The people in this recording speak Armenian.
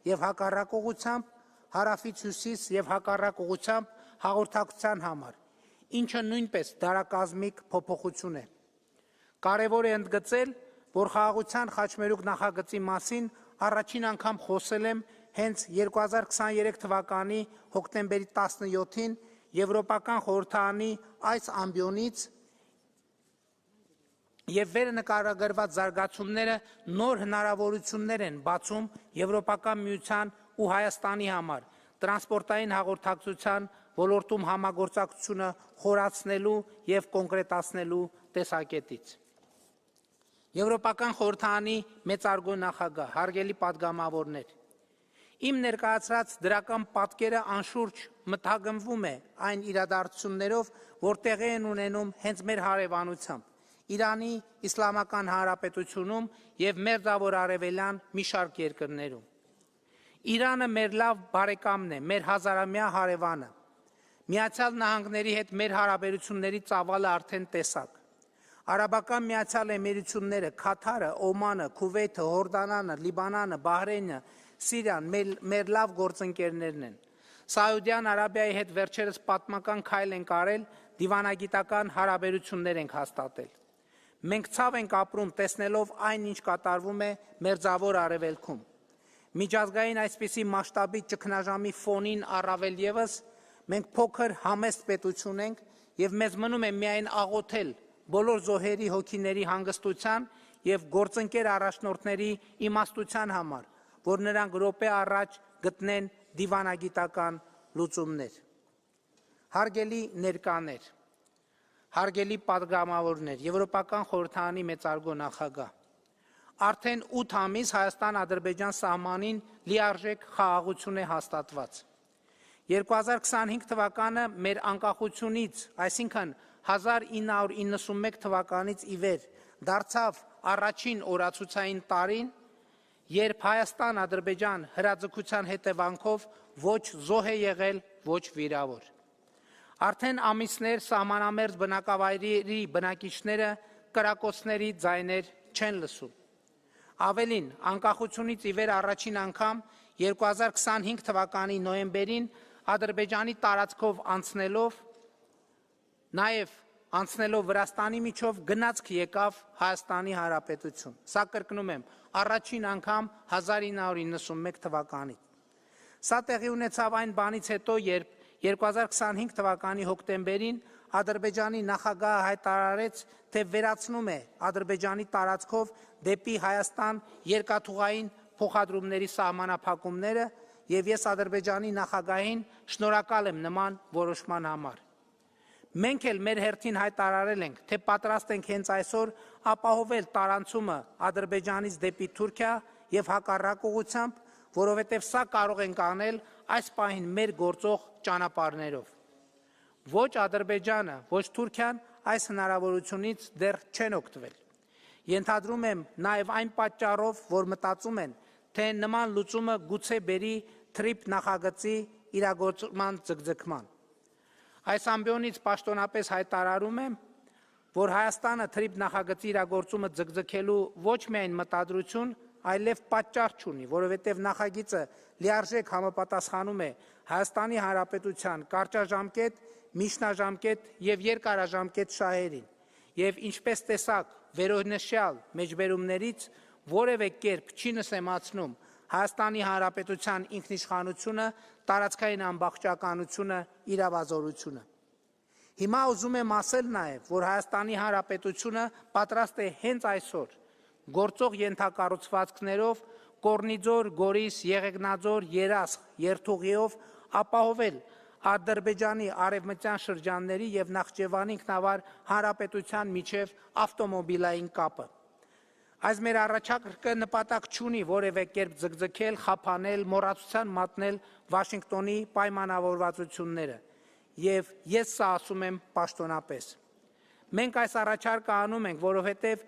և հակառակ ուղղությամբ, հարավից հյուսիս և հակառակ ուղղությամբ հաղորդակցության համար, ինչը նույնպես դարակազմիկ փոփոխություն է։ Կարևոր է ընդգծել, որ խաղաղության խաչմերուկ նախագծի մասին առաջին անգամ խոսել եմ հենց 2023 թվականի հոկտեմբերի 17-ին Եվրոպական խորհրդարանի այս ամբիոնից և վերը նկարագրված զարգացումները նոր հնարավորություններ են բացում Եվրոպական միության ու Հայաստանի համար տրանսպորտային հաղորդակցության ոլորտում համագործակցությունը խորացնելու և կոնկրետացնելու տեսակետից։ Եվրոպական խորհրդարանի մեծարգո նախագահ, հարգելի պատգամավորներ, իմ ներկայացրած դրական պատկերը անշուշտ մտահոգվում է այն իրադարձություններով, որ տեղի են ունենում հենց մեր հարևանությամբ, Իրանի Իսլամական Հանրապետությունում և մերձավոր արևելյան մի շարք երկրներում։ Իրանը մեր լավ բարեկամն է, մեր հազարամյա հարևանը։ Միացյալ Նահանգների հետ մեր հարաբերությունների ծավալը արդեն տեսակ։ Արաբական Միացյալ Էմիրությունները, Քաթարը, Օմանը, Քուվեյթը, Հորդանանը, Լիբանանը, Բահրեյնը, Սիրիան մեր լավ գործընկերներն են։ Սաուդյան Արաբիայի հետ վերջերս պատմական քայլ ենք արել, դիվանագիտական հարաբերություններ ենք հաստատել։ Մենք ցավ ենք ապրում տեսնելով այն, ինչ կատարվում է Մերձավոր Արևելքում։ Միջազգային այսպիսի մասշտաբի ճգնաժամի ֆոնին առավել ևս մենք փոքր համեստ պետություն ենք և մեզ մնում է միայն աղոթել բոլոր զոհերի հոգիների հանգստության և գործընկեր առաջնորդների իմաստության համար, որ նրանք րոպե առաջ գտնեն դիվանագիտական լուծումներ։ Հարգելի ներկաներ, հարգելի պատգամավորներ, Եվրոպական խորհրդարանի մեծարգո նախագահ, արդեն 8 ամիս Հայաստան-Ադրբեջան սահմանին լիարժեք խաղաղություն է հաստատված։ 2025 թվականը մեր անկախությունից, այսինքն 1991 թվականից ի վեր դարձավ առաջին օրացուցային տարին, երբ Հայաստան-Ադրբեջան հրաձգության հետևանքով ոչ զոհ է եղել, ոչ վիրավոր։ Արդեն ամիսներ սահմանամերձ բնակավայրերի բնակիչները կրակոցների ձայներ չեն լսում։ Ավելին, անկախությունից ի վեր առաջին անգամ 2025 թվականի նոյեմբերին Ադրբեջանի տարածքով անցնելով Վրաստանի միջով գնացք եկավ Հայաստանի Հանրապետություն։ Սա կրկնում եմ, առաջին անգամ 1991 թվականից։ Սա տեղի ունեցավ այն բանից հետո, երբ 2025 թվականի հոկտեմբերին Ադրբեջանի նախագահը հայտարարեց, թե վերացնում է Ադրբեջանի տարածքով դեպի Հայաստան երկաթուղային փոխադրումների սահմանափակումները և ես Ադրբեջանի նախագահին շնորհակալ եմ նման որոշման համար։ Մենք էլ մեր հերթին հայտարարել ենք, թե պատրաստ ենք հենց այսօր ապահովել տարանցումը Ադրբեջանից դեպի Թուրքիա և հակառակ ուղղությամբ, որովհետև սա կարող ենք անել այս պահին մեր գործող ճանապարհներով։ Ոչ Ադրբեջանը, ոչ Թուրքիան այս հնարավորությունից դեռ չեն օգտվել։ Ենթադրում եմ նաև այն պատճառով, որ մտածում են, թե նման լուծումը գուցե բերի TRIP նախագծի իրագործման ձգձգման։ Այս ամբիոնից պաշտոնապես հայտարարում եմ, որ Հայաստանը TRIP նախագծի իրագործումը ձգձգելու ոչ միայն մտադրություն, այլև պատճառ չունի, որովհետև նախագիծը լիարժեք համապատասխանում է Հայաստանի Հանրապետության կարճաժամկետ, միջնաժամկետ և երկարաժամկետ շահերին և ինչպես տեսակ վերոնշյալ մեջբերումներից որևէ կերպ չի նսեմացնում Հայաստանի Հանրապետության ինքնիշխանությունը, տարածքային ամբողջականությունը, իրավազորությունը։ Հիմա ուզում եմ ասել նաև, որ Հայաստանի Հանրապետությունը պատրաստ է հենց այսօր գործող ենթակառուցվածքներով Կորնիձոր, Գորիս, Եղեգնաձոր, Երասխ երթուղիով ապահովել Ադրբեջանի արևմտյան շրջանների և Նախճեվանի ինքնավար հանրապետության միջև ավտոմոբիլային կապը։ Այս մեր առաջարկը նպատակ չունի որևէ կերպ ձգձգել, խափանել, մոռացության մատնել Վաշինգտոնի պայմանավորվածությունները, և ես սա ասում եմ պաշտոնապես։ Մենք այս առաջարկը անում ենք, որովհետև